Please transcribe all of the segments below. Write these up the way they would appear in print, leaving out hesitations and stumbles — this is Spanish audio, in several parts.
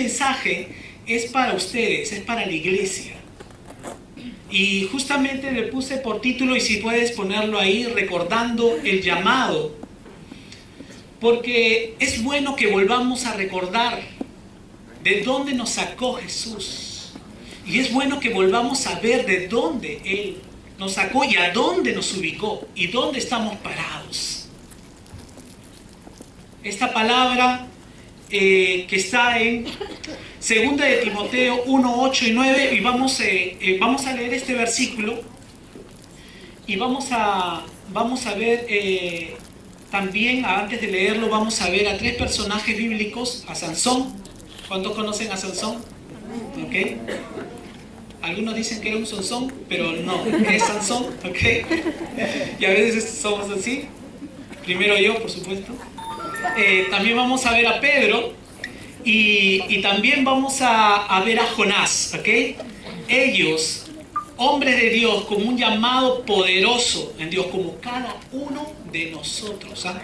mensaje es para ustedes, es para la iglesia. Y justamente le puse por título, y si puedes ponerlo ahí, recordando el llamado. Porque es bueno que volvamos a recordar de dónde nos sacó Jesús. Y es bueno que volvamos a ver de dónde Él nos sacó y a dónde nos ubicó y dónde estamos parados. Esta palabra que está en 2 de Timoteo 1, 8 y 9, y vamos a leer este versículo y vamos a ver también, antes de leerlo, vamos a ver a 3 personajes bíblicos, a Sansón. ¿Cuántos conocen a Sansón? ¿Ok? Algunos dicen que era un Sansón, pero no, es Sansón, ¿ok? Y a veces somos así. Primero yo, por supuesto. También vamos a ver a Pedro y también vamos a ver a Jonás, ¿ok? Ellos, hombres de Dios, con un llamado poderoso en Dios, como cada uno de nosotros, ¿sabes?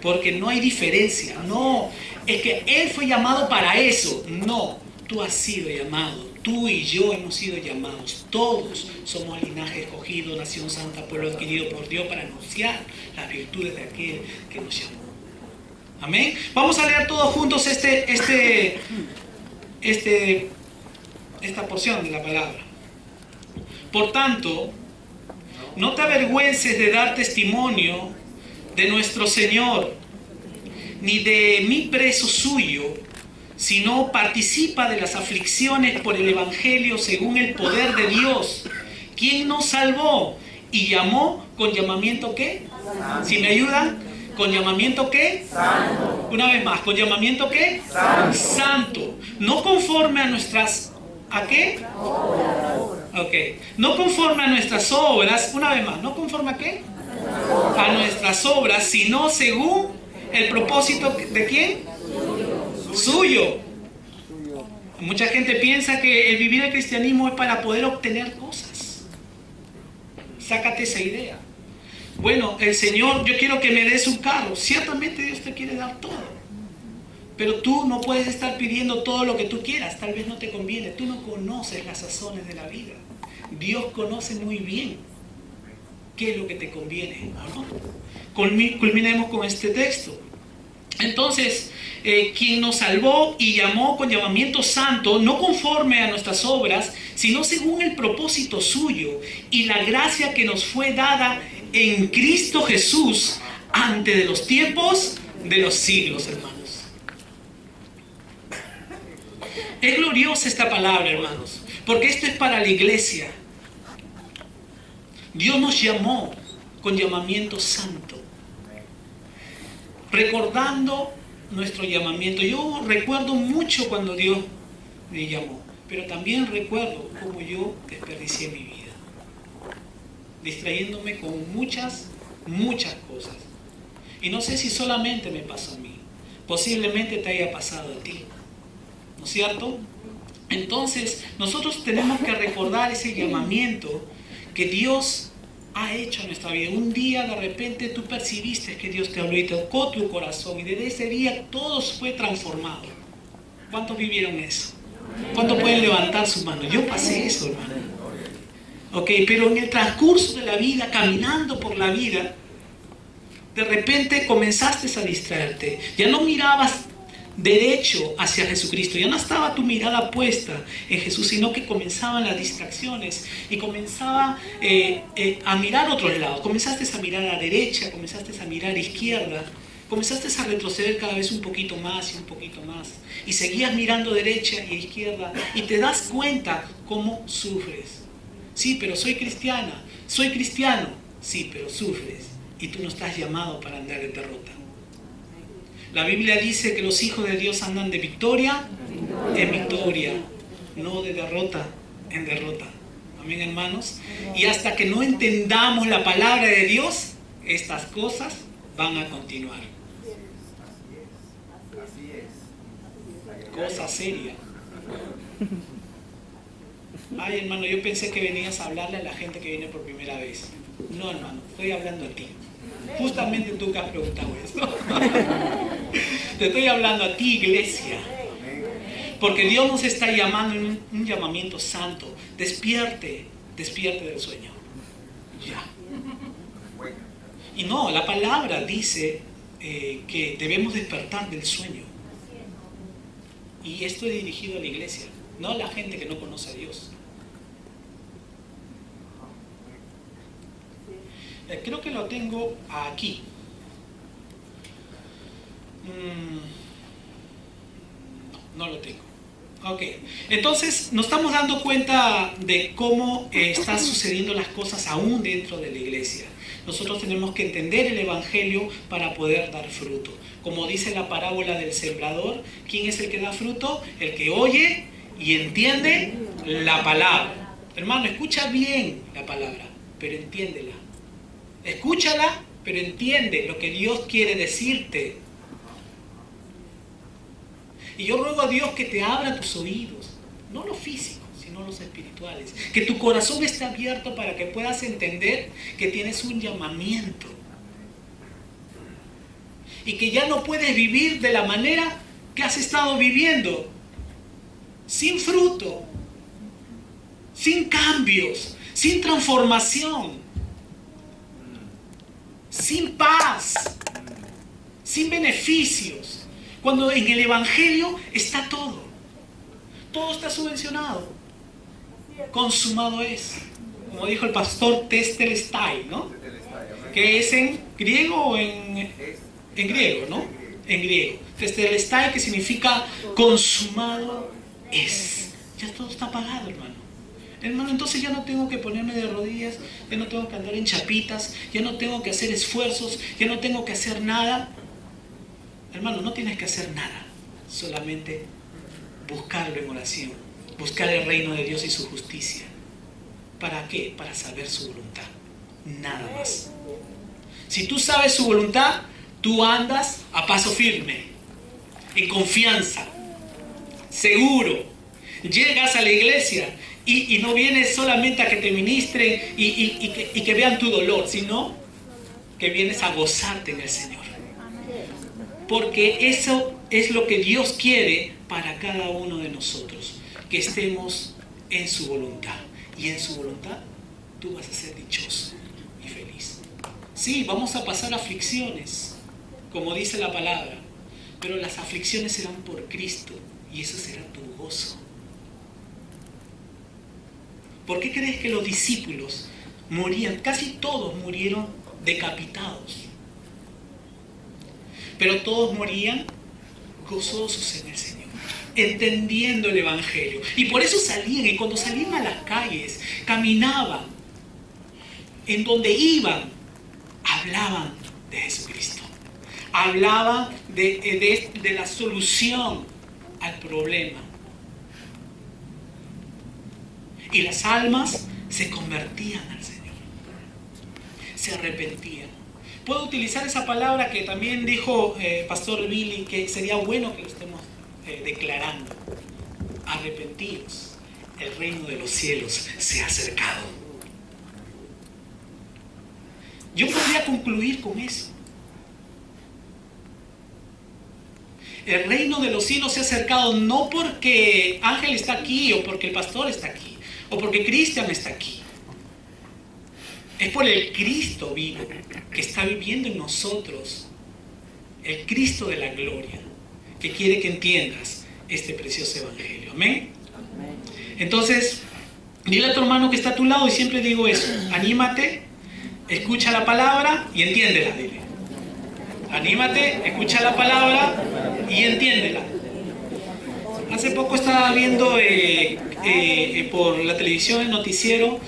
Porque no hay diferencia, no, es que Él fue llamado para eso, no, tú has sido llamado, tú y yo hemos sido llamados, todos somos linaje escogido, nación santa, pueblo adquirido por Dios para anunciar las virtudes de aquel que nos llamó. Amén. Vamos a leer todos juntos esta porción de la palabra. Por tanto, no te avergüences de dar testimonio de nuestro Señor, ni de mi preso suyo, sino participa de las aflicciones por el Evangelio según el poder de Dios, quien nos salvó y llamó con llamamiento ¿qué? Si me ayudan, ¿con llamamiento qué? Santo. Una vez más, ¿con llamamiento qué? Santo. Santo. No conforme a nuestras... ¿A qué? Ok. No conforme a nuestras obras, una vez más, ¿no conforme a qué? A nuestras obras, sino según el propósito de ¿quién? Suyo. Mucha gente piensa que el vivir el cristianismo es para poder obtener cosas. Sácate esa idea. Bueno, el Señor, yo quiero que me des un carro. Ciertamente Dios te quiere dar todo. Pero tú no puedes estar pidiendo todo lo que tú quieras. Tal vez no te conviene. Tú no conoces las sazones de la vida. Dios conoce muy bien qué es lo que te conviene, ¿no? Culminemos con este texto. Entonces, quien nos salvó y llamó con llamamiento santo, no conforme a nuestras obras, sino según el propósito suyo y la gracia que nos fue dada en Cristo Jesús antes de los tiempos de los siglos, hermanos. Es gloriosa esta palabra, hermanos, porque esto es para la iglesia. Dios nos llamó con llamamiento santo, recordando nuestro llamamiento. Yo recuerdo mucho cuando Dios me llamó, pero también recuerdo cómo yo desperdicié mi vida, distrayéndome con muchas cosas. Y no sé si solamente me pasó a mí, posiblemente te haya pasado a ti, ¿no es cierto? Entonces, nosotros tenemos que recordar ese llamamiento que Dios ha hecho en nuestra vida. Un día de repente tú percibiste que Dios te habló y tocó tu corazón, y desde ese día todo fue transformado. ¿Cuántos vivieron eso? ¿Cuántos pueden levantar su mano? Yo pasé eso, hermano. Ok, pero en el transcurso de la vida, caminando por la vida, de repente comenzaste a distraerte. Ya no mirabas derecho hacia Jesucristo, ya no estaba tu mirada puesta en Jesús, sino que comenzaban las distracciones y comenzaba a mirar a otros lados. Comenzaste a mirar a la derecha, comenzaste a mirar a la izquierda, comenzaste a retroceder cada vez un poquito más y un poquito más, y seguías mirando derecha y izquierda, y te das cuenta cómo sufres. Sí, pero soy cristiana, soy cristiano. Sí, pero sufres, y tú no estás llamado para andar en derrota. La Biblia dice que los hijos de Dios andan de victoria en victoria, no de derrota en derrota. Amén, hermanos. Y hasta que no entendamos la palabra de Dios, estas cosas van a continuar. Cosa seria. Ay, hermano, yo pensé que venías a hablarle a la gente que viene por primera vez. No, hermano, estoy hablando a ti. Justamente tú que has preguntado esto. Te estoy hablando a ti, iglesia. Porque Dios nos está llamando en un llamamiento santo. Despierte del sueño. Ya. Y no, la palabra dice que debemos despertar del sueño. Y esto es dirigido a la iglesia, no a la gente que no conoce a Dios. Creo que lo tengo aquí. No lo tengo. Ok, entonces nos estamos dando cuenta de cómo están sucediendo las cosas aún dentro de la iglesia. Nosotros tenemos que entender el Evangelio para poder dar fruto. Como dice la parábola del sembrador, ¿quién es el que da fruto? El que oye y entiende la palabra. Hermano, escucha bien la palabra, pero entiéndela. Escúchala, pero entiende lo que Dios quiere decirte. Y yo ruego a Dios que te abra tus oídos, no los físicos, sino los espirituales. Que tu corazón esté abierto para que puedas entender que tienes un llamamiento. Y que ya no puedes vivir de la manera que has estado viviendo. Sin fruto, sin cambios, sin transformación, sin paz, sin beneficios. Cuando en el Evangelio está todo. Todo está subvencionado. Consumado es. Como dijo el pastor Tetelestai, ¿no? Que es en griego o en griego, ¿no? En griego. Tetelestai, que significa consumado es. Ya todo está pagado, hermano. Hermano, entonces ya no tengo que ponerme de rodillas, ya no tengo que andar en chapitas, ya no tengo que hacer esfuerzos, ya no tengo que hacer nada. Hermano, no tienes que hacer nada, solamente buscarlo en oración, buscar el reino de Dios y su justicia. ¿Para qué? Para saber su voluntad, nada más. Si tú sabes su voluntad, tú andas a paso firme, en confianza, seguro. Llegas a la iglesia y no vienes solamente a que te ministren y que vean tu dolor, sino que vienes a gozarte en el Señor. Porque eso es lo que Dios quiere para cada uno de nosotros, que estemos en su voluntad. Y en su voluntad tú vas a ser dichoso y feliz. Sí, vamos a pasar aflicciones, como dice la palabra, pero las aflicciones serán por Cristo y eso será tu gozo. ¿Por qué crees que los discípulos morían? Casi todos murieron decapitados. Pero todos morían gozosos en el Señor, entendiendo el Evangelio. Y por eso salían, y cuando salían a las calles, caminaban, en donde iban, hablaban de Jesucristo. Hablaban de la solución al problema. Y las almas se convertían al Señor, se arrepentían. Puedo utilizar esa palabra que también dijo Pastor Billy, que sería bueno que lo estemos declarando. Arrepentidos, el reino de los cielos se ha acercado. Yo podría concluir con eso. El reino de los cielos se ha acercado no porque Ángel está aquí o porque el pastor está aquí o porque Cristian está aquí. Es por el Cristo vivo que está viviendo en nosotros, el Cristo de la gloria, que quiere que entiendas este precioso evangelio. ¿Amén? Entonces, dile a tu hermano que está a tu lado, y siempre digo eso: anímate, escucha la palabra y entiéndela. Dile: anímate, escucha la palabra y entiéndela. Hace poco estaba viendo por la televisión, el noticiero,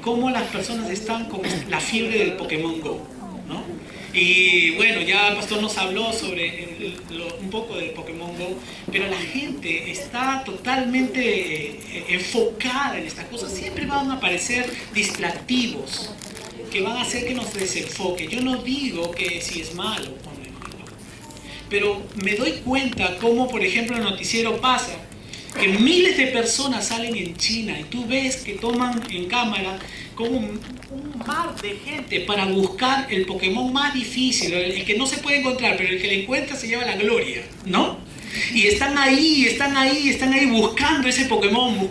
cómo las personas están con la fiebre del Pokémon Go, ¿no? Y bueno, ya el pastor nos habló sobre un poco del Pokémon Go, pero la gente está totalmente enfocada en estas cosas. Siempre van a aparecer distractivos que van a hacer que nos desenfoque. Yo no digo que si es malo o no es malo, pero me doy cuenta cómo, por ejemplo, el noticiero pasa que miles de personas salen en China y tú ves que toman en cámara como un mar de gente para buscar el Pokémon más difícil, el que no se puede encontrar, pero el que le encuentra se lleva la gloria, ¿no? Y están ahí buscando ese Pokémon,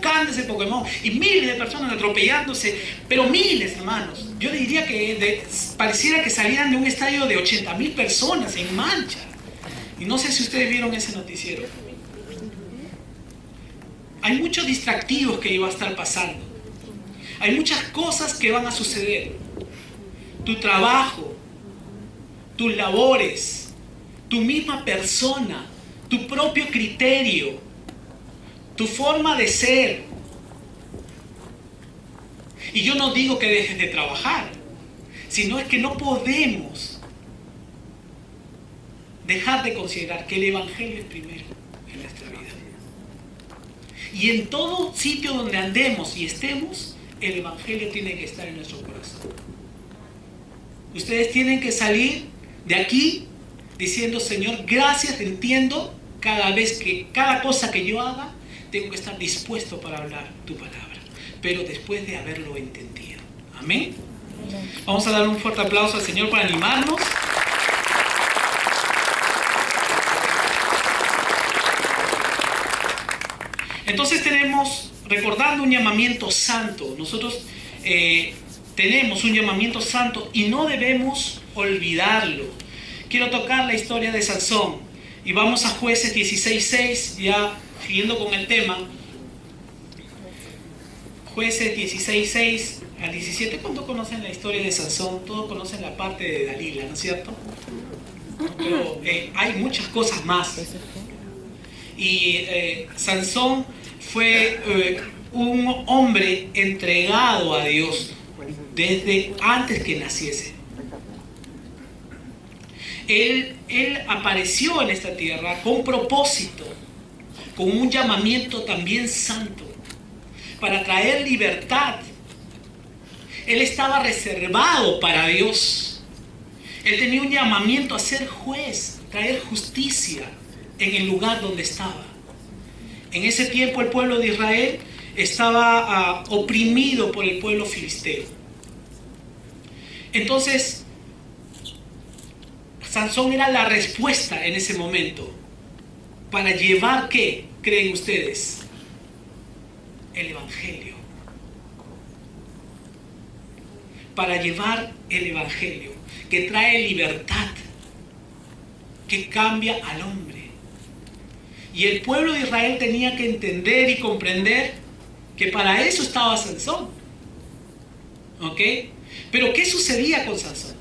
y miles de personas atropellándose, pero miles, hermanos. Yo diría que pareciera que salieran de un estadio de 80,000 personas en marcha. Y no sé si ustedes vieron ese noticiero. Hay muchos distractivos que iba a estar pasando. Hay muchas cosas que van a suceder. Tu trabajo, tus labores, tu misma persona, tu propio criterio, tu forma de ser. Y yo no digo que dejes de trabajar, sino es que no podemos dejar de considerar que el Evangelio es primero en nuestra vida. Y en todo sitio donde andemos y estemos, el Evangelio tiene que estar en nuestro corazón. Ustedes tienen que salir de aquí diciendo: Señor, gracias, entiendo cada cosa que yo haga, tengo que estar dispuesto para hablar tu palabra, pero después de haberlo entendido. Amén. Vamos a dar un fuerte aplauso al Señor para animarnos. Entonces tenemos, recordando un llamamiento santo, nosotros tenemos un llamamiento santo y no debemos olvidarlo. Quiero tocar la historia de Sansón y vamos a Jueces 16:6, ya siguiendo con el tema. Jueces 16:6 al 17. ¿Cuántos conocen la historia de Sansón? Todos conocen la parte de Dalila, ¿no es cierto? Pero hay muchas cosas más. Y Sansón fue un hombre entregado a Dios desde antes que naciese. Él apareció en esta tierra con propósito, con un llamamiento también santo, para traer libertad. Él estaba reservado para Dios. Él tenía un llamamiento a ser juez, traer justicia en el lugar donde estaba. En ese tiempo el pueblo de Israel estaba oprimido por el pueblo filisteo. Entonces, Sansón era la respuesta en ese momento para llevar, ¿qué creen ustedes? El Evangelio. Para llevar el Evangelio, que trae libertad, que cambia al hombre. Y el pueblo de Israel tenía que entender y comprender que para eso estaba Sansón. ¿Ok? Pero ¿qué sucedía con Sansón?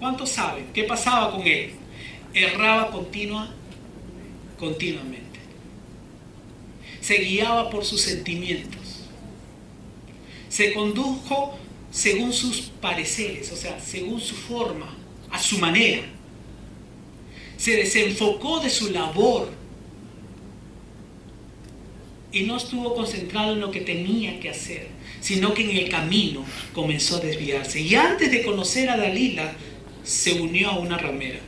¿Cuántos saben qué pasaba con él? Erraba continuamente. Se guiaba por sus sentimientos. Se condujo según sus pareceres, o sea, según su forma, a su manera. Se desenfocó de su labor y no estuvo concentrado en lo que tenía que hacer, sino que en el camino comenzó a desviarse. Y antes de conocer a Dalila, se unió a una ramera.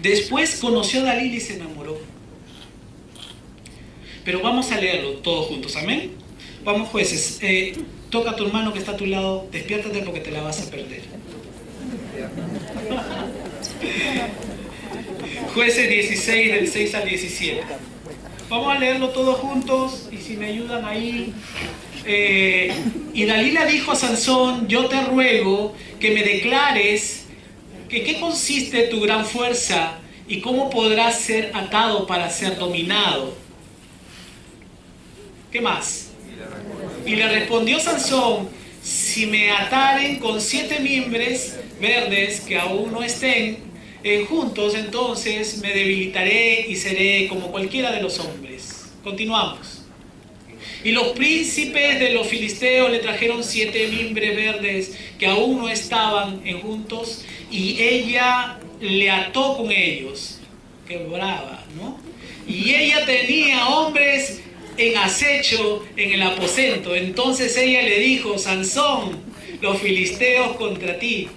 Después conoció a Dalila y se enamoró. Pero vamos a leerlo todos juntos, amén. Vamos, Jueces, toca a tu hermano que está a tu lado, despiértate porque te la vas a perder. Jueces 16, del 6 al 17. Vamos a leerlo todos juntos y si me ayudan ahí. Y Dalila dijo a Sansón: yo te ruego que me declares que qué consiste tu gran fuerza y cómo podrás ser atado para ser dominado. ¿Qué más? Y le respondió Sansón: si me ataren con 7 mimbres verdes que aún no estén juntos, entonces me debilitaré y seré como cualquiera de los hombres. Continuamos. Y los príncipes de los filisteos le trajeron 7 mimbres verdes que aún no estaban juntos, y ella le ató con ellos. Qué brava, ¿no? Y ella tenía hombres en acecho en el aposento. Entonces ella le dijo: Sansón, los filisteos contra ti.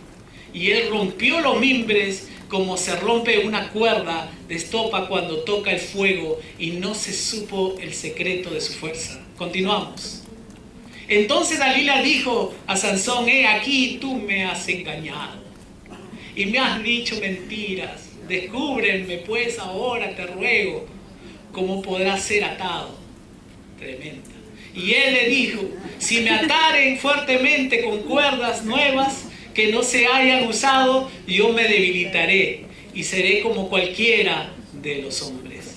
Y él rompió los mimbres como se rompe una cuerda de estopa cuando toca el fuego, y no se supo el secreto de su fuerza. Continuamos. Entonces Dalila dijo a Sansón: he aquí, tú me has engañado. y me has dicho mentiras. Descúbreme pues ahora, te ruego, cómo podrás ser atado. Tremenda. Y él le dijo, si me ataren fuertemente con cuerdas nuevas que no se hayan usado, yo me debilitaré y seré como cualquiera de los hombres.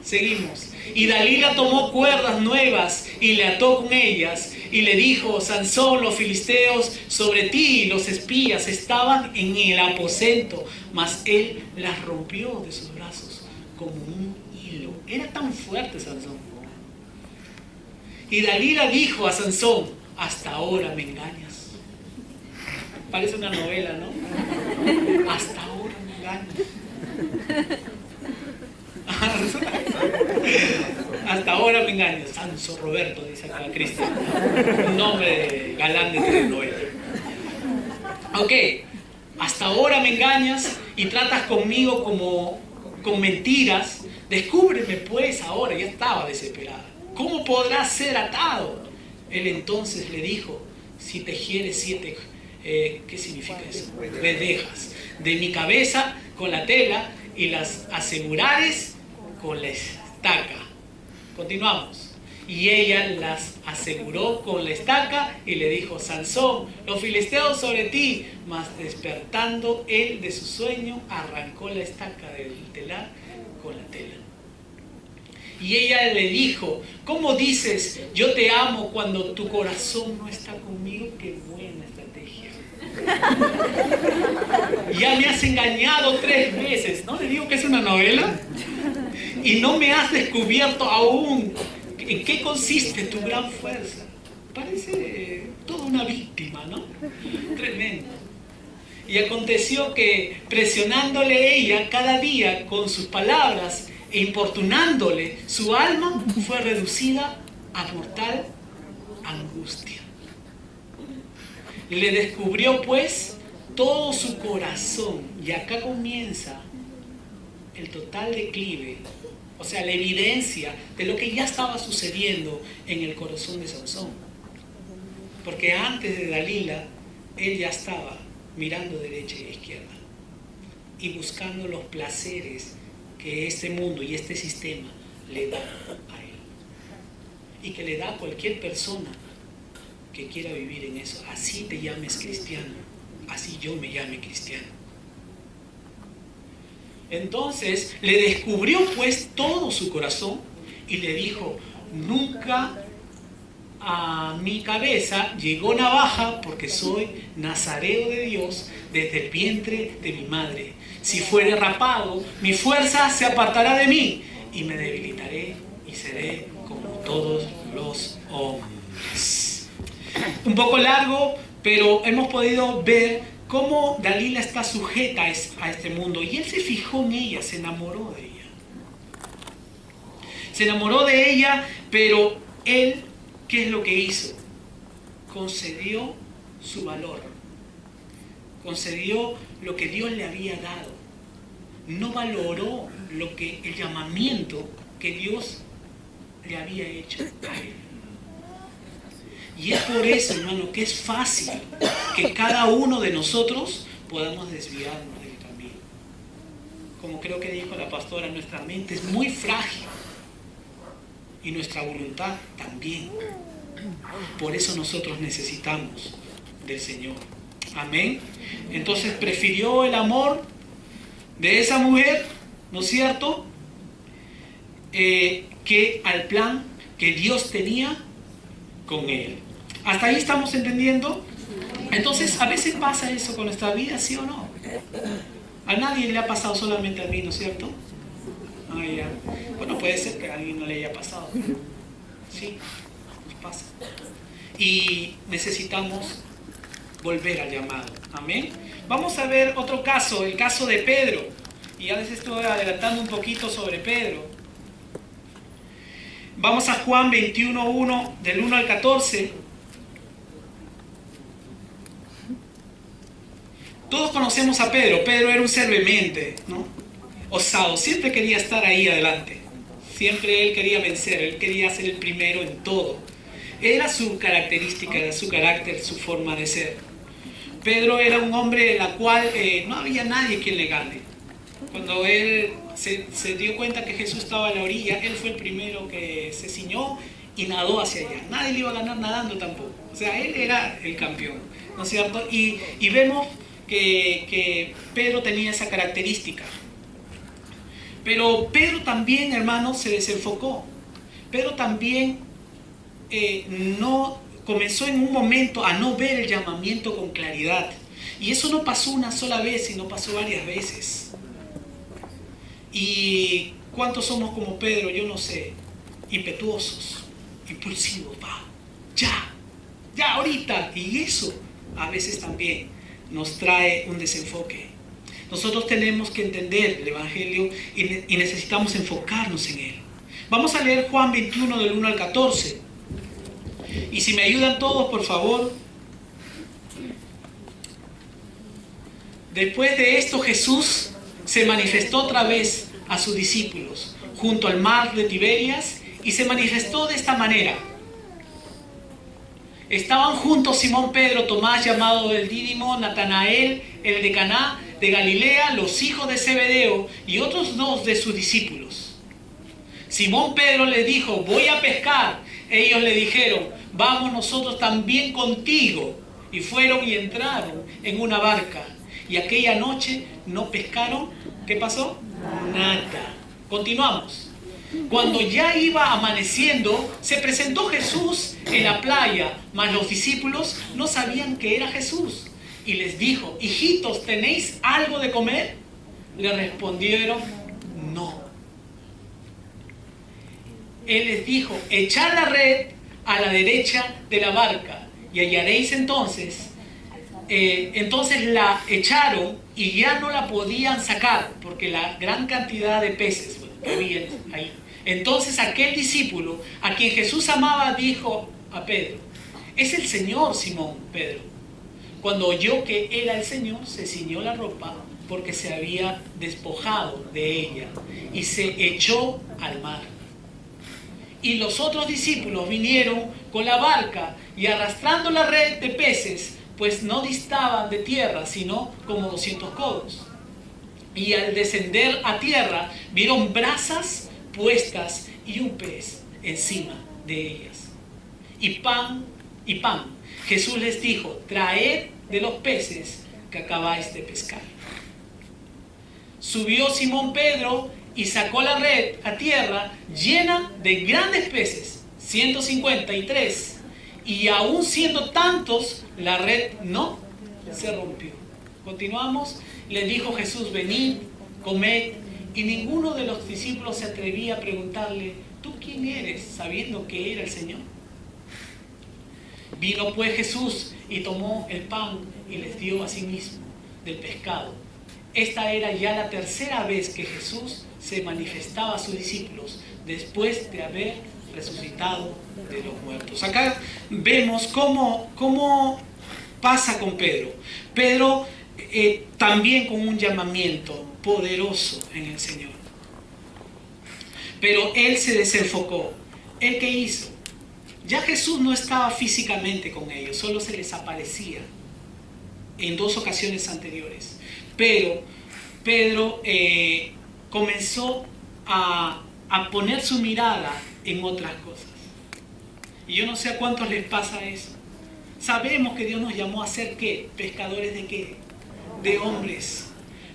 Seguimos. Y Dalila tomó cuerdas nuevas y le ató con ellas y le dijo, Sansón, los filisteos sobre ti y los espías estaban en el aposento, mas él las rompió de sus brazos como un hilo. Era tan fuerte Sansón. Y Dalila dijo a Sansón, hasta ahora me engañas. Parece una novela, ¿no? Hasta ahora me engañas. Hasta ahora me engañas. Sanso Roberto, dice acá Cristian. Un nombre de galán de telenovela. Ok, hasta ahora me engañas y tratas conmigo como con mentiras. Descúbreme pues ahora. Ya estaba desesperada. ¿Cómo podrás ser atado? Él entonces le dijo, si tejieres 7, ¿qué significa eso? Redejas de mi cabeza con la tela y las asegurares con la estaca. Continuamos. Y ella las aseguró con la estaca y le dijo, Sansón, los filisteos sobre ti. Mas despertando él de su sueño, arrancó la estaca del telar con la tela. Y ella le dijo, ¿cómo dices, yo te amo cuando tu corazón no está conmigo? Qué buena estrategia. Ya me has engañado 3 veces, ¿no? Le digo que es una novela. Y no me has descubierto aún en qué consiste tu gran fuerza. Parece toda una víctima, ¿no? Tremendo. Y aconteció que presionándole ella cada día con sus palabras e importunándole, su alma fue reducida a mortal angustia. Le descubrió pues todo su corazón, y acá comienza el total declive, o sea, la evidencia de lo que ya estaba sucediendo en el corazón de Sansón. Porque antes de Dalila, él ya estaba mirando derecha y izquierda y buscando los placeres que este mundo y este sistema le da a él, y que le da a cualquier persona que quiera vivir en eso. Así te llames cristiano, así yo me llame cristiano. Entonces le descubrió pues todo su corazón y le dijo, nunca a mi cabeza llegó navaja, porque soy nazareo de Dios desde el vientre de mi madre. Si fuere rapado, mi fuerza se apartará de mí y me debilitaré y seré como todos los hombres. Un poco largo, pero hemos podido ver cómo Dalila está sujeta a este mundo, y él se fijó en ella, se enamoró de ella. Se enamoró de ella, pero él, ¿qué es lo que hizo? Concedió su valor, concedió lo que Dios le había dado. No valoró el llamamiento que Dios le había hecho a él. Y es por eso, hermano, que es fácil que cada uno de nosotros podamos desviarnos del camino. Como creo que dijo la pastora, nuestra mente es muy frágil y nuestra voluntad también. Por eso nosotros necesitamos del Señor. Amén. Entonces prefirió el amor de esa mujer, ¿no es cierto?, que al plan que Dios tenía con él. ¿Hasta ahí estamos entendiendo? Entonces, a veces pasa eso con nuestra vida, ¿sí o no? A nadie le ha pasado, solamente a mí, ¿no es cierto? Ah, ya. Bueno, puede ser que a alguien no le haya pasado. Sí, nos pasa. Y necesitamos volver al llamado. Amén. Vamos a ver otro caso, el caso de Pedro. Y ya les estoy adelantando un poquito sobre Pedro. Vamos a Juan 21:1, del 1 al 14. Todos conocemos a Pedro. Pedro era un ser vehemente, ¿no? Osado, siempre quería estar ahí adelante. Siempre él quería vencer, él quería ser el primero en todo. Era su característica, era su carácter, su forma de ser. Pedro era un hombre la cual no había nadie quien le gane. Cuando él se dio cuenta que Jesús estaba a la orilla, él fue el primero que se ciñó y nadó hacia allá. Nadie le iba a ganar nadando tampoco. O sea, él era el campeón, ¿no es cierto? Y vemos que Pedro tenía esa característica. Pero Pedro también, hermanos, se desenfocó. Pedro también no comenzó en un momento a no ver el llamamiento con claridad. Y eso no pasó una sola vez, sino pasó varias veces. ¿Y cuántos somos como Pedro? Yo no sé. Impetuosos, impulsivos, va, ya, ahorita. Y eso a veces también nos trae un desenfoque. Nosotros tenemos que entender el Evangelio y necesitamos enfocarnos en él. Vamos a leer Juan 21 del 1 al 14. Y si me ayudan todos, por favor. Después de esto, Jesús se manifestó otra vez a sus discípulos junto al mar de Tiberias y se manifestó de esta manera. Estaban juntos Simón Pedro, Tomás llamado el Dídimo, Natanael, el de Caná de Galilea, los hijos de Zebedeo y otros dos de sus discípulos. Simón Pedro les dijo: voy a pescar. Ellos le dijeron: vamos nosotros también contigo. Y fueron y entraron en una barca. Y aquella noche no pescaron. ¿Qué pasó? Nada. Continuamos. Cuando ya iba amaneciendo, se presentó Jesús en la playa, mas los discípulos no sabían que era Jesús. Y les dijo: hijitos, ¿tenéis algo de comer? Le respondieron: no. Él les dijo: echad la red a la derecha de la barca y hallaréis entonces. Entonces la echaron y ya no la podían sacar porque la gran cantidad de peces que había ahí. Entonces aquel discípulo a quien Jesús amaba dijo a Pedro: es el Señor, Simón Pedro. Cuando oyó que era el Señor, se ciñó la ropa porque se había despojado de ella y se echó al mar. Y los otros discípulos vinieron con la barca y arrastrando la red de peces, pues no distaban de tierra, sino como 200 codos. Y al descender a tierra, vieron brasas puestas y un pez encima de ellas. Y pan. Jesús les dijo: traed de los peces que acabáis de pescar. Subió Simón Pedro y sacó la red a tierra llena de grandes peces, 153. Y aún siendo tantos, la red no se rompió. Continuamos. Les dijo Jesús: venid, comed. Y ninguno de los discípulos se atrevía a preguntarle: ¿tú quién eres?, sabiendo que era el Señor. Vino pues Jesús y tomó el pan y les dio a sí mismo del pescado. Esta era ya la tercera vez que Jesús se manifestaba a sus discípulos después de haber resucitado de los muertos. Acá vemos cómo pasa con Pedro. Pedro también con un llamamiento poderoso en el Señor. Pero él se desenfocó. ¿Él qué hizo? Ya Jesús no estaba físicamente con ellos, solo se les aparecía en 2 ocasiones anteriores. Pero Pedro comenzó a poner su mirada en otras cosas. Y yo no sé a cuántos les pasa eso. Sabemos que Dios nos llamó a ser ¿qué? ¿Pescadores de qué? De hombres.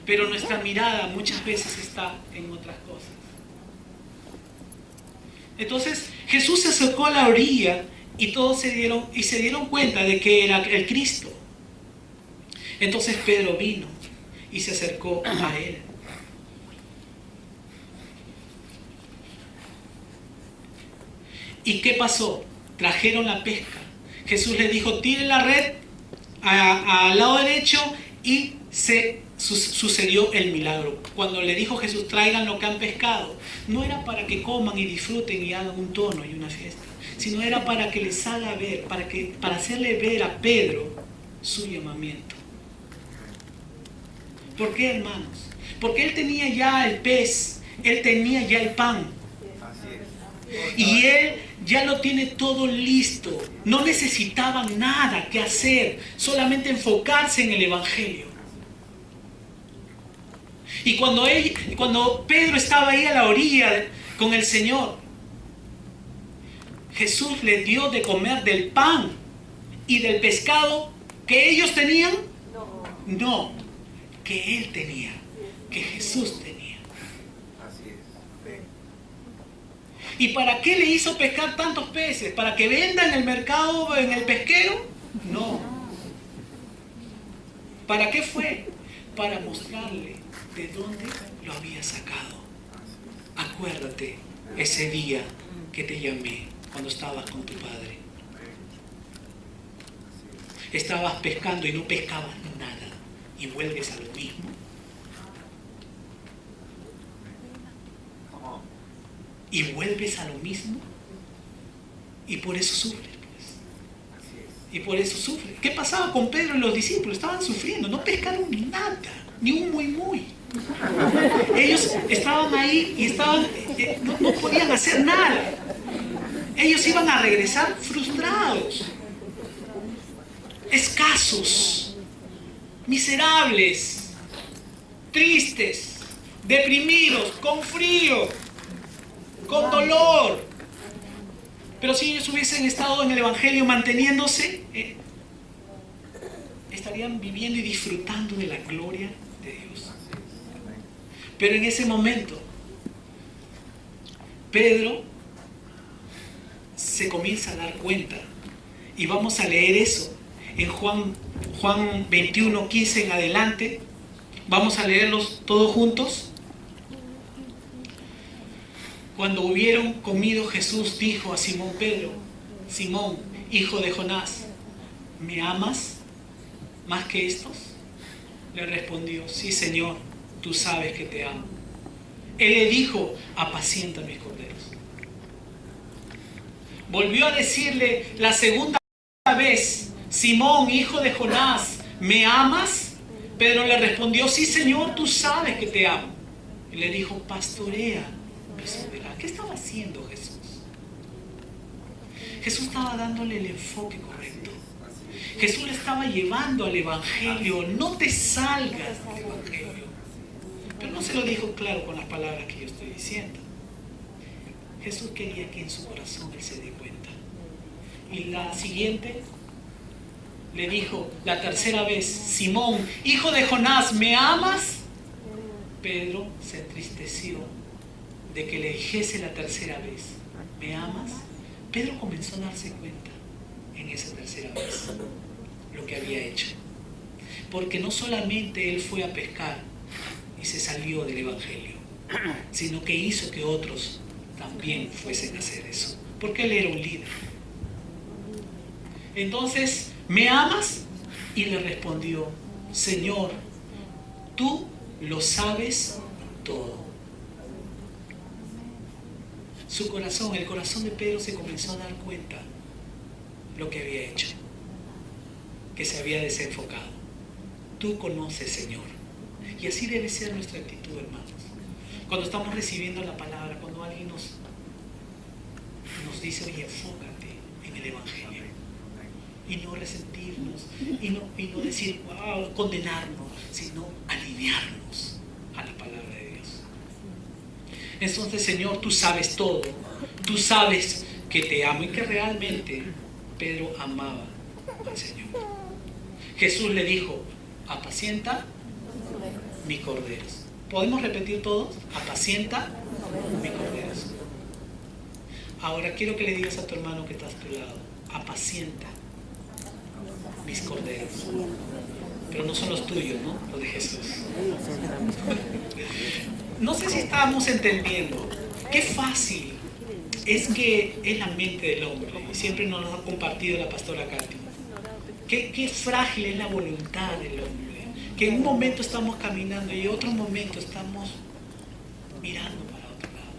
Pero nuestra mirada muchas veces está en otras cosas. Entonces Jesús se acercó a la orilla y todos se dieron cuenta de que era el Cristo. Entonces Pedro vino y se acercó a él. ¿Y qué pasó? Trajeron la pesca. Jesús les dijo: tiren la red al lado derecho, y sucedió el milagro. Cuando le dijo Jesús: traigan lo que han pescado, no era para que coman y disfruten y hagan un tono y una fiesta, sino era para que les haga ver, para hacerle ver a Pedro su llamamiento. ¿Por qué, hermanos? Porque él tenía ya el pez, él tenía ya el pan. Y él ya lo tiene todo listo. No necesitaban nada que hacer, solamente enfocarse en el Evangelio. Y cuando Pedro estaba ahí a la orilla con el Señor, Jesús le dio de comer del pan y del pescado que ellos tenían. No, que él tenía, que Jesús tenía. ¿Y para qué le hizo pescar tantos peces? ¿Para que venda en el mercado, en el pesquero? No. ¿Para qué fue? Para mostrarle de dónde lo había sacado. Acuérdate ese día que te llamé cuando estabas con tu padre. Estabas pescando y no pescabas nada y vuelves a lo mismo. Y vuelves a lo mismo. Y por eso sufres, pues. Y por eso sufres. ¿Qué pasaba con Pedro y los discípulos? Estaban sufriendo, no pescaron nada, ni un muy. Ellos estaban ahí y no podían hacer nada. Ellos iban a regresar frustrados, escasos, miserables, tristes, deprimidos, con frío, con dolor. Pero si ellos hubiesen estado en el Evangelio manteniéndose, estarían viviendo y disfrutando de la gloria de Dios. Pero en ese momento, Pedro se comienza a dar cuenta, y vamos a leer eso en Juan 21, 15 en adelante. Vamos a leerlos todos juntos. Cuando hubieron comido, Jesús dijo a Simón Pedro: Simón, hijo de Jonás, ¿me amas más que estos? Le respondió: sí, Señor, tú sabes que te amo. Él le dijo: apacienta mis corderos. Volvió a decirle la segunda vez: Simón, hijo de Jonás, ¿me amas? Pedro le respondió: sí, Señor, tú sabes que te amo. Y le dijo: pastorea mis ovejas. ¿Qué estaba haciendo Jesús? Jesús estaba dándole el enfoque correcto. Jesús le estaba llevando al Evangelio. No te salgas del Evangelio. Pero no se lo dijo claro con las palabras que yo estoy diciendo. Jesús quería que en su corazón él se dé cuenta. Y la siguiente le dijo la tercera vez: Simón, hijo de Jonás, ¿me amas? Pedro se entristeció de que le dijese la tercera vez: ¿me amas? Pedro comenzó a darse cuenta en esa tercera vez lo que había hecho. Porque no solamente él fue a pescar y se salió del Evangelio, sino que hizo que otros también fuesen a hacer eso, porque él era un líder. Entonces, ¿me amas? Y le respondió: Señor, tú lo sabes todo. Su corazón, el corazón de Pedro, se comenzó a dar cuenta lo que había hecho, que se había desenfocado. Tú conoces, Señor. Y así debe ser nuestra actitud, hermanos. Cuando estamos recibiendo la palabra, cuando alguien nos dice: oye, enfócate en el Evangelio, y no resentirnos, y no decir, wow, condenarnos, sino alinearnos a la palabra de Dios. Entonces, Señor, tú sabes todo, tú sabes que te amo, y que realmente Pedro amaba al Señor. Jesús le dijo: apacienta mis corderos. ¿Podemos repetir todos? Apacienta mis corderos. Ahora quiero que le digas a tu hermano que está a tu lado: apacienta mis corderos. Pero no son los tuyos, ¿no? Los de Jesús. No sé si estábamos entendiendo qué fácil es que es la mente del hombre, y siempre nos lo ha compartido la pastora Katy. Qué frágil es la voluntad del hombre, que en un momento estamos caminando y en otro momento estamos mirando para otro lado.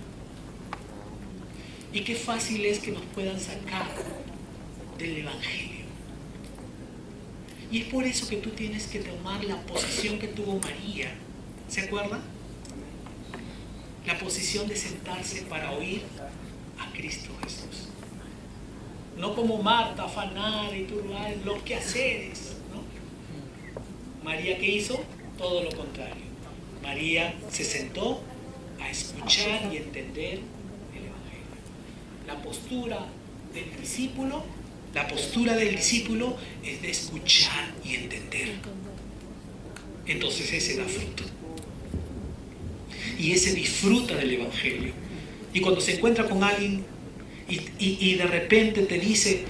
Y qué fácil es que nos puedan sacar del Evangelio. Y es por eso que tú tienes que tomar la posición que tuvo María. ¿Se acuerdan? La posición de sentarse para oír a Cristo Jesús. No como Marta, afanada y turbar los quehaceres, ¿no? María, ¿qué hizo? Todo lo contrario. María se sentó a escuchar y entender el Evangelio. La postura del discípulo es de escuchar y entender. Entonces ese da fruto. Y ese disfruta del Evangelio. Y cuando se encuentra con alguien y de repente te dice,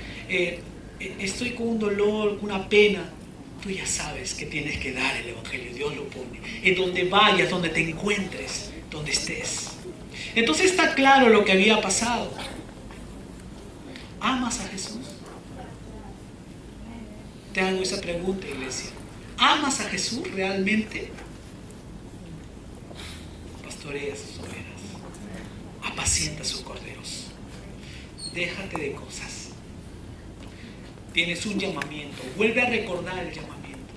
estoy con un dolor, con una pena, tú ya sabes que tienes que dar el Evangelio. Dios lo pone. En donde vayas, donde te encuentres, donde estés. Entonces está claro lo que había pasado. ¿Amas a Jesús? Te hago esa pregunta, iglesia. ¿Amas a Jesús realmente? Pastorea sus ovejas, apacienta sus corderos, déjate de cosas. Tienes un llamamiento, vuelve a recordar el llamamiento,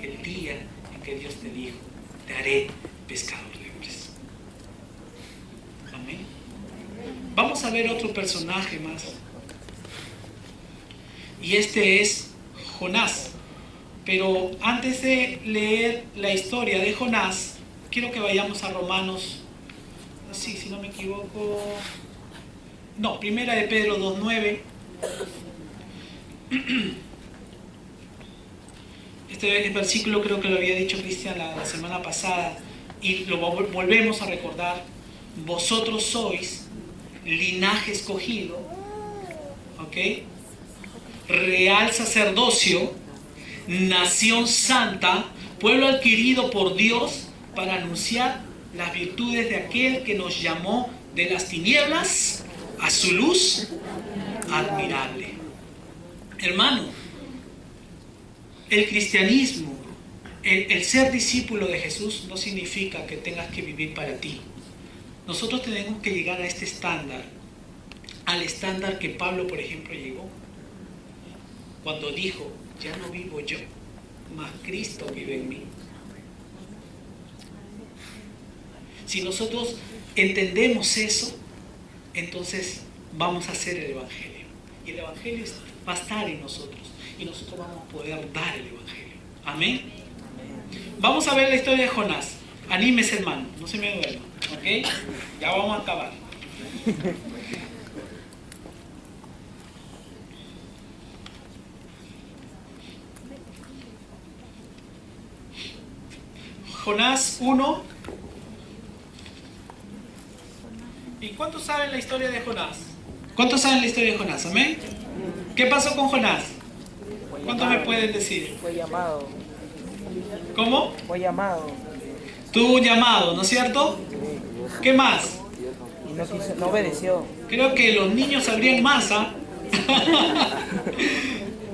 el día en que Dios te dijo, te haré pescador de hombres. Amén. Vamos a ver otro personaje más, y este es Jonás. Pero antes de leer la historia de Jonás, quiero que vayamos a Romanos, sí, si no me equivoco, no, Primera de Pedro 2:9. Este versículo creo que lo había dicho Cristian la semana pasada y lo volvemos a recordar. Vosotros sois linaje escogido, ¿ok? Real sacerdocio, nación santa, pueblo adquirido por Dios para anunciar las virtudes de aquel que nos llamó de las tinieblas a su luz admirable. Hermano, el cristianismo, el ser discípulo de Jesús no significa que tengas que vivir para ti. Nosotros tenemos que llegar a este estándar, al estándar que Pablo, por ejemplo, llegó cuando dijo, ya no vivo yo, mas Cristo vive en mí. Si nosotros entendemos eso, entonces vamos a hacer el Evangelio. Y el Evangelio va a estar en nosotros. Y nosotros vamos a poder dar el Evangelio. Amén. Vamos a ver la historia de Jonás. Anímese, hermano, no se me duerma. ¿Ok? Ya vamos a acabar. Jonás 1. ¿Y cuántos saben la historia de Jonás? ¿Cuántos saben la historia de Jonás? ¿Amén? ¿Qué pasó con Jonás? ¿Cuántos me pueden decir? Fue llamado. ¿Cómo? Fue llamado. Tuvo un llamado, ¿no es cierto? ¿Qué más? Y no obedeció. Creo que los niños sabrían más, ¿ah?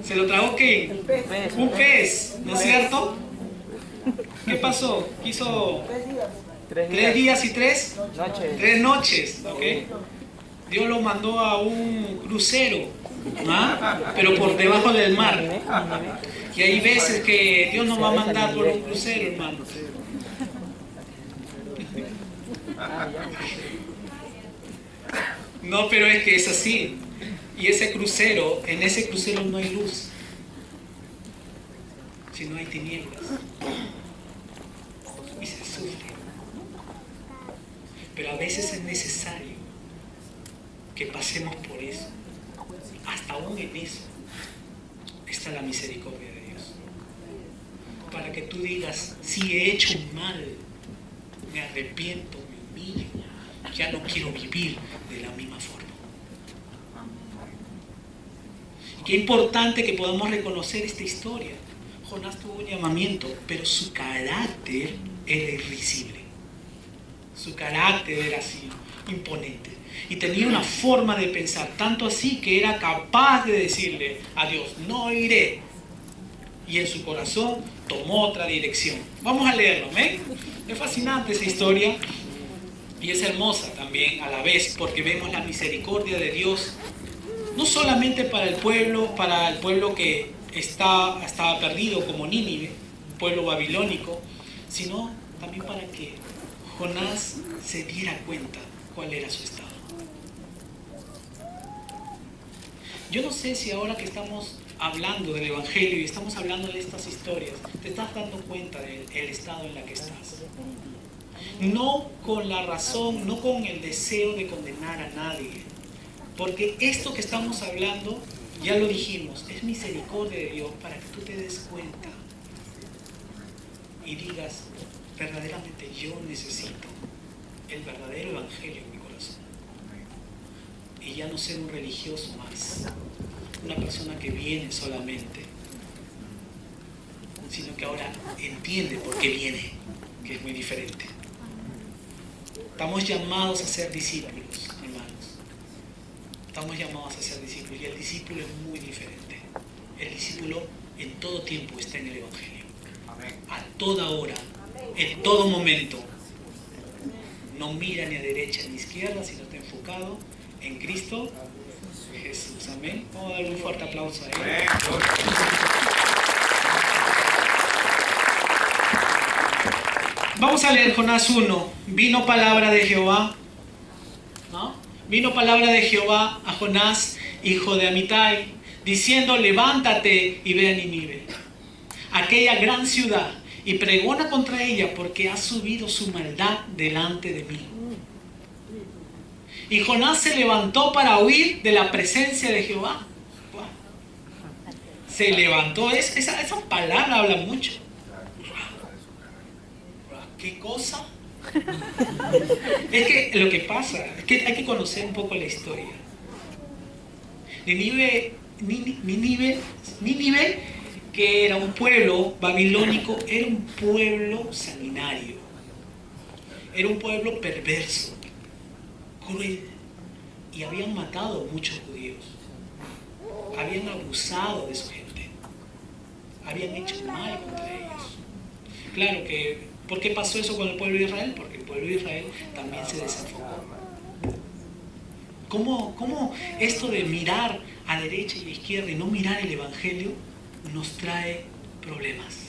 ¿Se lo tragó qué? Un pez, ¿no es cierto? ¿Qué pasó? Quiso 3 días y 3 noches. 3 noches, ¿ok? Dios lo mandó a un crucero, ¿ah? Pero por debajo del mar. Y hay veces que Dios nos va a mandar por un crucero, hermanos. No, pero es que es así. Y ese crucero, en ese crucero no hay luz, sino hay tinieblas. Y se sufre. Pero a veces es necesario que pasemos por eso. Hasta aún en eso está la misericordia de Dios. Para que tú digas, si he hecho mal, me arrepiento, me humillo, ya no quiero vivir de la misma forma. Y qué importante que podamos reconocer esta historia. Jonás tuvo un llamamiento, pero su carácter era irrisible. Su carácter era así, imponente. Y tenía una forma de pensar, tanto así que era capaz de decirle a Dios, no iré. Y en su corazón tomó otra dirección. Vamos a leerlo, ¿ven? Es fascinante esa historia y es hermosa también a la vez, porque vemos la misericordia de Dios, no solamente para el pueblo que estaba perdido como Nínive, pueblo babilónico, sino también para que Jonás se diera cuenta cuál era su estado. Yo no sé si ahora que estamos hablando del Evangelio y estamos hablando de estas historias, te estás dando cuenta del estado en el que estás. No con la razón, no con el deseo de condenar a nadie. Porque esto que estamos hablando, ya lo dijimos, es misericordia de Dios para que tú te des cuenta y digas, verdaderamente yo necesito el verdadero Evangelio en mi corazón. Y ya no ser un religioso más, una persona que viene solamente, sino que ahora entiende por qué viene, que es muy diferente. Estamos llamados a ser discípulos, hermanos. Estamos llamados a ser discípulos y el discípulo es muy diferente. El discípulo en todo tiempo está en el Evangelio. A toda hora, en todo momento. No mira ni a derecha ni a izquierda, sino está enfocado en Cristo Jesús. Amén. Vamos a darle un fuerte aplauso a Él. Vamos a leer Jonás 1. Vino palabra de Jehová, ¿no? Vino palabra de Jehová a Jonás, hijo de Amitai, diciendo, levántate y ve a Nínive, aquella gran ciudad, y pregona contra ella, porque ha subido su maldad delante de mí. Y Jonás se levantó para huir de la presencia de Jehová. Se levantó, esa palabra habla mucho. ¿Qué cosa? Es que lo que pasa es que hay que conocer un poco la historia. Nínive, que era un pueblo babilónico, era un pueblo sanguinario. Era un pueblo perverso, cruel. Y habían matado a muchos judíos. Habían abusado de su gente. Habían hecho mal contra ellos. Claro que, ¿por qué pasó eso con el pueblo de Israel? Porque el pueblo de Israel también se desenfocó. ¿Cómo esto de mirar a derecha y a izquierda y no mirar el Evangelio nos trae problemas?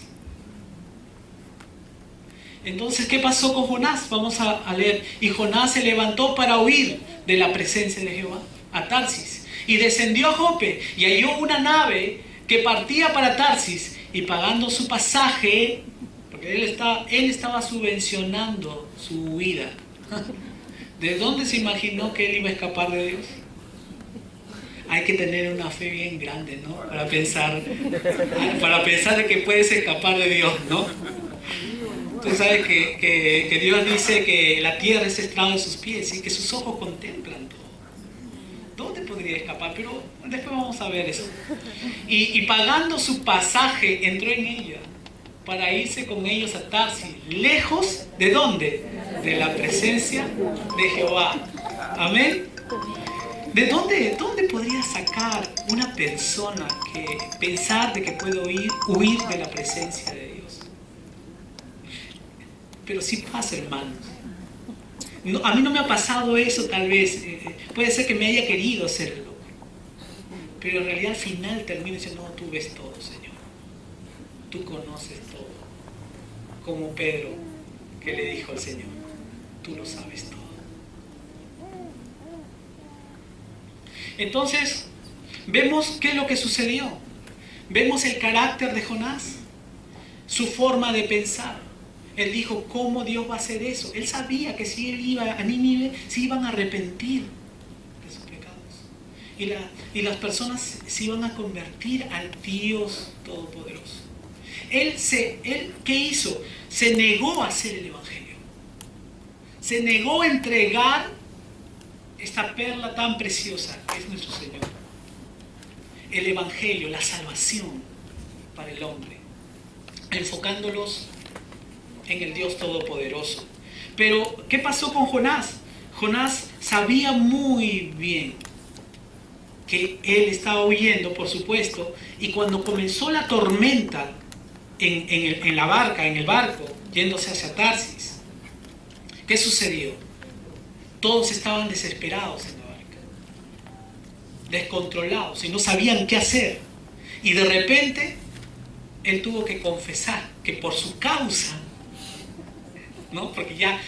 Entonces, ¿qué pasó con Jonás? Vamos a leer. Y Jonás se levantó para huir de la presencia de Jehová a Tarsis, y descendió a Jope, y halló una nave que partía para Tarsis, y pagando su pasaje, porque él estaba subvencionando su huida. ¿De dónde se imaginó que él iba a escapar de Dios? Hay que tener una fe bien grande, ¿no? Para pensar de que puedes escapar de Dios, ¿no? Tú sabes que Dios dice que la tierra es estrado de sus pies y que sus ojos contemplan todo. ¿Dónde podría escapar? Pero después vamos a ver eso. Y pagando su pasaje, entró en ella para irse con ellos a Tarsis, lejos ¿de dónde? De la presencia de Jehová. Amén. ¿De dónde podría sacar una persona que pensar de que puede huir de la presencia de Dios? Pero sí pasa, hermanos. No, a mí no me ha pasado eso, tal vez. Puede ser que me haya querido hacerlo. Pero en realidad al final termino diciendo, no, tú ves todo, Señor. Tú conoces todo. Como Pedro, que le dijo al Señor, tú lo sabes todo. Entonces, vemos qué es lo que sucedió. Vemos el carácter de Jonás, su forma de pensar. Él dijo, ¿cómo Dios va a hacer eso? Él sabía que si él iba a Nínive, se iban a arrepentir de sus pecados. Y las personas se iban a convertir al Dios Todopoderoso. Él, ¿qué hizo? Se negó a hacer el Evangelio. Se negó a entregar esta perla tan preciosa que es nuestro Señor. El Evangelio, la salvación para el hombre. Enfocándolos en el Dios Todopoderoso. Pero, ¿qué pasó con Jonás? Jonás sabía muy bien que él estaba huyendo, por supuesto, y cuando comenzó la tormenta en el barco, yéndose hacia Tarsis, ¿qué sucedió? Todos estaban desesperados en la barca, descontrolados, y no sabían qué hacer. Y de repente, él tuvo que confesar que por su causa, ¿no? Porque ya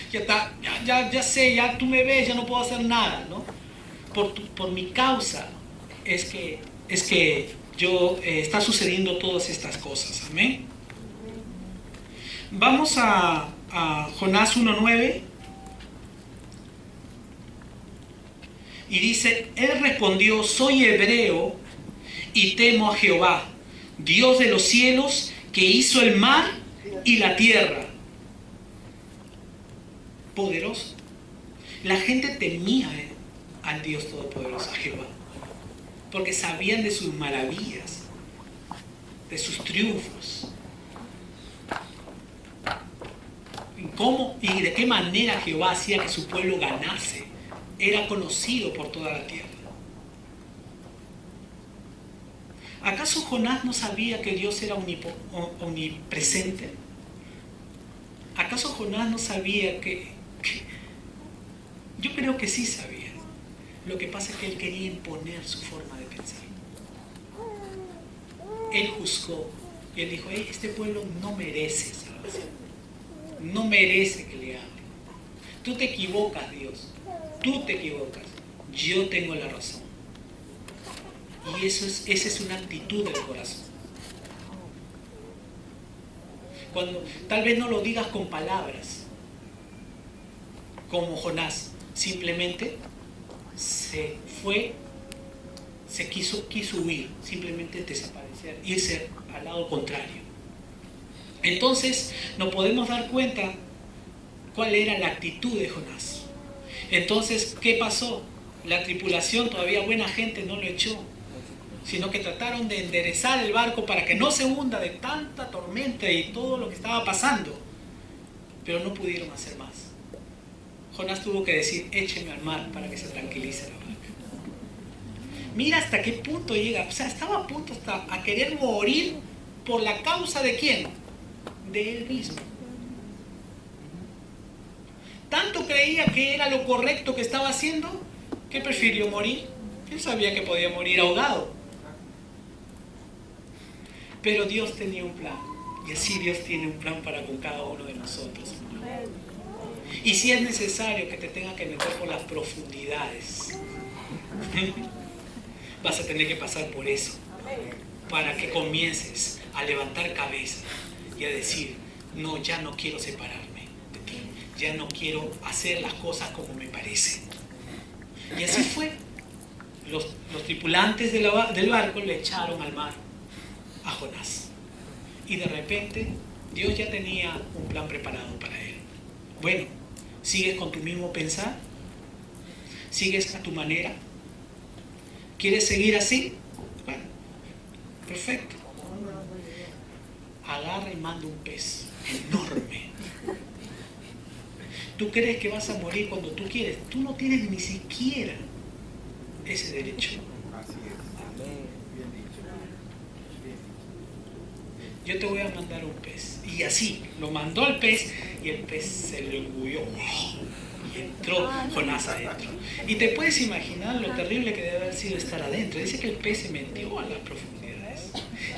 sé, ya tú me ves, ya no puedo hacer nada, ¿no? Por mi causa, está sucediendo todas estas cosas. Amén. Vamos a Jonás 1:9. Y dice, él respondió, soy hebreo y temo a Jehová, Dios de los cielos, que hizo el mar y la tierra. Poderoso. La gente temía al Dios Todopoderoso, a Jehová, porque sabían de sus maravillas, de sus triunfos. ¿Cómo y de qué manera Jehová hacía que su pueblo ganase? Era conocido por toda la tierra. ¿Acaso Jonás no sabía que Dios era omnipresente? ¿Acaso Jonás no sabía que... Yo creo que sí sabía. Lo que pasa es que él quería imponer su forma de pensar. Él juzgó y él dijo, este pueblo no merece salvación. No merece que le hable. Tú te equivocas, Dios. Tú te equivocas. Yo tengo la razón. Y esa es una actitud del corazón. Cuando tal vez no lo digas con palabras, como Jonás, simplemente se quiso huir, simplemente desaparecer, irse al lado contrario. Entonces nos podemos dar cuenta cuál era la actitud de Jonás. Entonces, ¿qué pasó? La tripulación, todavía buena gente, no lo echó, sino que trataron de enderezar el barco para que no se hunda de tanta tormenta y todo lo que estaba pasando, pero no pudieron hacer más. Jonás tuvo que decir, écheme al mar para que se tranquilice la barca. Mira hasta qué punto llega, o sea, estaba a punto hasta a querer morir por la causa de ¿quién? De él mismo. Tanto creía que era lo correcto que estaba haciendo, que prefirió morir. Él sabía que podía morir ahogado. Pero Dios tenía un plan. Y así Dios tiene un plan para con cada uno de nosotros. Y si es necesario que te tenga que meter por las profundidades, vas a tener que pasar por eso. Para que comiences a levantar cabeza y a decir, no, ya no quiero separarme de ti. Ya no quiero hacer las cosas como me parece. Y así fue. Los tripulantes del barco le echaron al mar a Jonás. Y de repente Dios ya tenía un plan preparado para él. Bueno, ¿sigues con tu mismo pensar? ¿Sigues a tu manera? ¿Quieres seguir así? Bueno, perfecto. Agarra y manda un pez enorme. ¿Tú crees que vas a morir cuando tú quieres? Tú no tienes ni siquiera ese derecho. Yo te voy a mandar un pez. Y así, lo mandó al pez y el pez se le engulló. Y entró Jonás adentro. Y te puedes imaginar lo terrible que debe haber sido estar adentro. Dice que el pez se metió a las profundidades.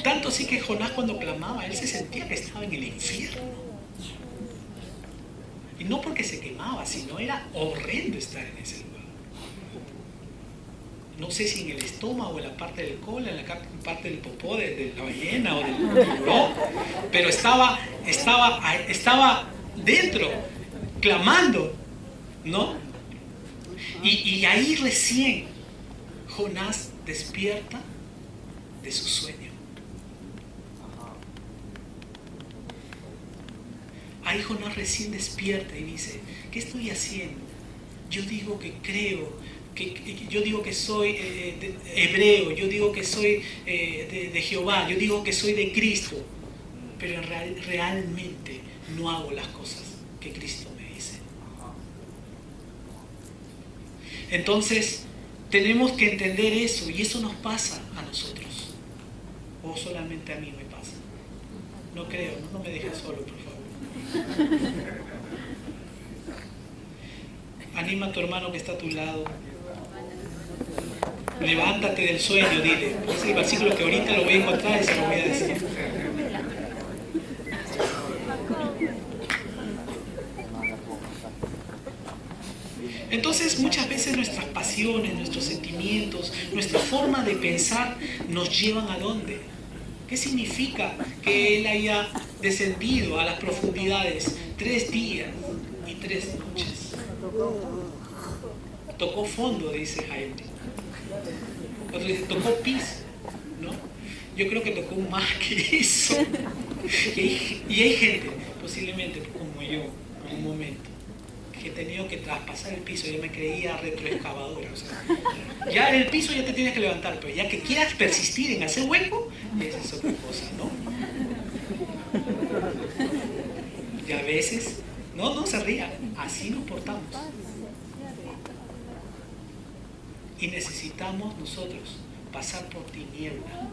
Tanto así que Jonás cuando clamaba, él se sentía que estaba en el infierno. Y no porque se quemaba, sino era horrendo estar en ese lugar. No sé si en el estómago, en la parte del cola, en la parte del popó de la ballena o del tiburón, pero estaba dentro, clamando, ¿no? Y ahí recién Jonás despierta de su sueño. Ahí Jonás recién despierta y dice, ¿qué estoy haciendo? Yo digo que creo, yo digo que soy hebreo, yo digo que soy de Jehová, yo digo que soy de Cristo, pero realmente no hago las cosas que Cristo me dice. Entonces, tenemos que entender eso, y eso nos pasa a nosotros. O solamente a mí me pasa. No creo, no me dejes solo, por favor. Anima a tu hermano que está a tu lado. Levántate del sueño, dile. Es el versículo que ahorita lo voy a encontrar y se lo voy a decir. Entonces muchas veces nuestras pasiones, nuestros sentimientos, nuestra forma de pensar nos llevan ¿a dónde? ¿Qué significa que Él haya descendido a las profundidades 3 días y 3 noches? Tocó fondo, dice Jaime. Otro dice, tocó piso, ¿no? Yo creo que tocó más que eso. Y hay gente, posiblemente como yo, en un momento, que he tenido que traspasar el piso. Yo me creía retroexcavadora. O sea, ya en el piso ya te tienes que levantar, pero ya que quieras persistir en hacer hueco, esa es otra cosa, ¿no? Y a veces, no se rían, así nos portamos. Y necesitamos nosotros pasar por tiniebla,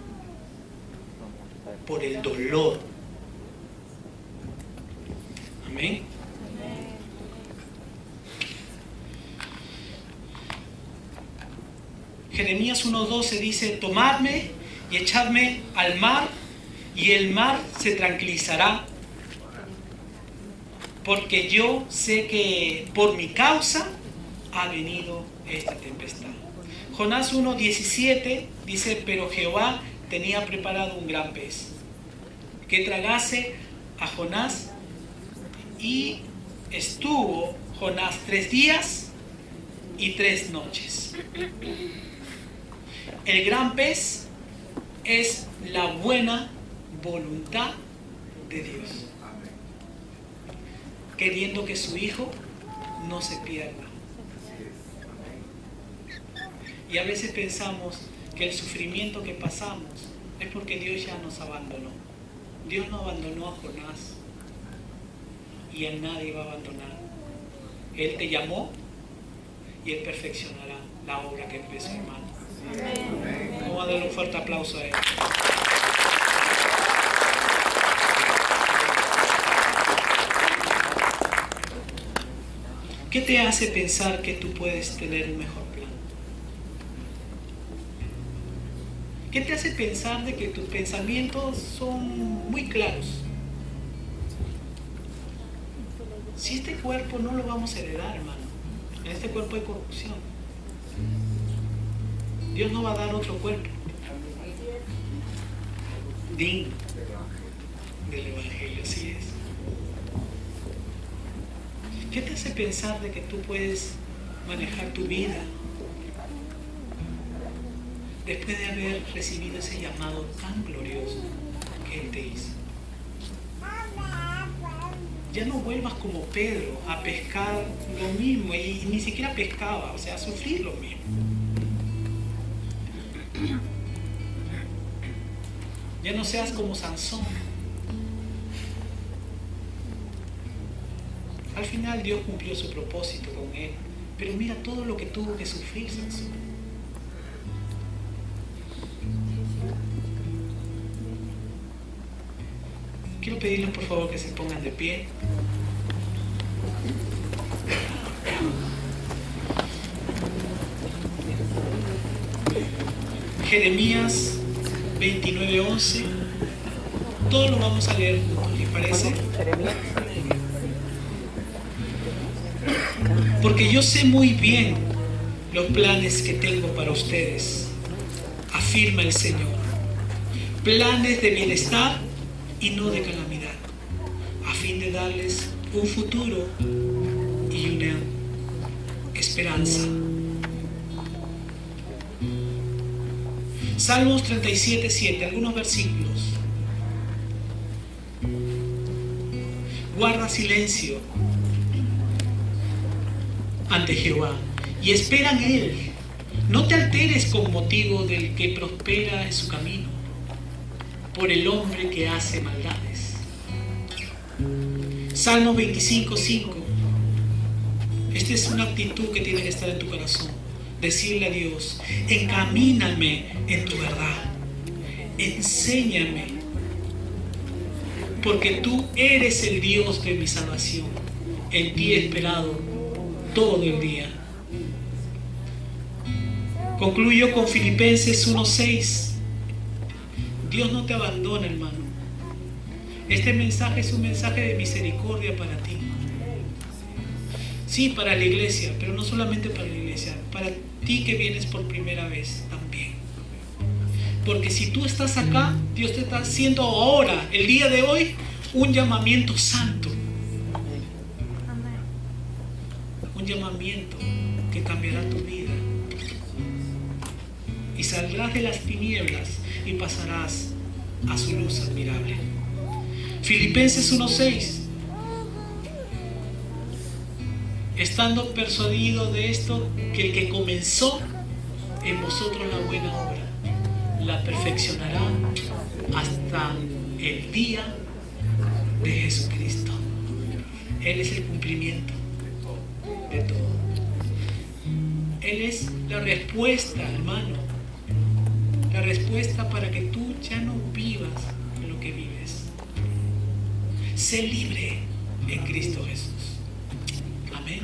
por el dolor. Amén. Jeremías 1:12 dice, tomadme y echadme al mar, y el mar se tranquilizará, porque yo sé que por mi causa ha venido esta tempestad. Jonás 1:17 dice, pero Jehová tenía preparado un gran pez que tragase a Jonás, y estuvo Jonás 3 días y 3 noches. El gran pez es la buena voluntad de Dios, queriendo que su hijo no se pierda. Y a veces pensamos que el sufrimiento que pasamos es porque Dios ya nos abandonó. Dios no abandonó a Jonás, y a nadie va a abandonar. Él te llamó y Él perfeccionará la obra que empezó, hermano. Vamos a darle un fuerte aplauso a Él. ¿Qué te hace pensar que tú puedes tener un mejor plan? ¿Qué te hace pensar de que tus pensamientos son muy claros? Si este cuerpo no lo vamos a heredar, hermano. En este cuerpo hay corrupción. Dios no va a dar otro cuerpo digno del Evangelio, así es. ¿Qué te hace pensar de que tú puedes manejar tu vida después de haber recibido ese llamado tan glorioso que Él te hizo? Ya no vuelvas como Pedro a pescar lo mismo, y ni siquiera pescaba, o sea, a sufrir lo mismo. Ya no seas como Sansón. Al final Dios cumplió su propósito con él, pero mira todo lo que tuvo que sufrir Sansón. Quiero pedirles por favor que se pongan de pie. Jeremías 29:11. Todo lo vamos a leer juntos, ¿les parece? Porque yo sé muy bien los planes que tengo para ustedes, afirma el Señor. Planes de bienestar y no de calamidad, a fin de darles un futuro y una esperanza. Salmos 37:7, algunos versículos. Guarda silencio ante Jehová y espera en Él. No te alteres con motivo del que prospera en su camino, por el hombre que hace maldades. Salmos 25:5. Esta es una actitud que tiene que estar en tu corazón. Decirle a Dios, encamíname en tu verdad, enséñame, porque tú eres el Dios de mi salvación. En ti he esperado todo el día. Concluyo con Filipenses 1:6. Dios no te abandona, hermano. Este mensaje es un mensaje de misericordia para ti. Sí, para la iglesia, pero no solamente para la iglesia, para ti que vienes por primera vez también. Porque si tú estás acá, Dios te está haciendo ahora, el día de hoy, un llamamiento santo. Un llamamiento que cambiará tu vida. Y saldrás de las tinieblas y pasarás a su luz admirable. Filipenses 1:6. Estando persuadido de esto, que el que comenzó en vosotros la buena obra, la perfeccionará hasta el día de Jesucristo. Él es el cumplimiento de todo. Él es la respuesta, hermano. La respuesta para que tú ya no vivas lo que vives. Sé libre en Cristo Jesús. Amén.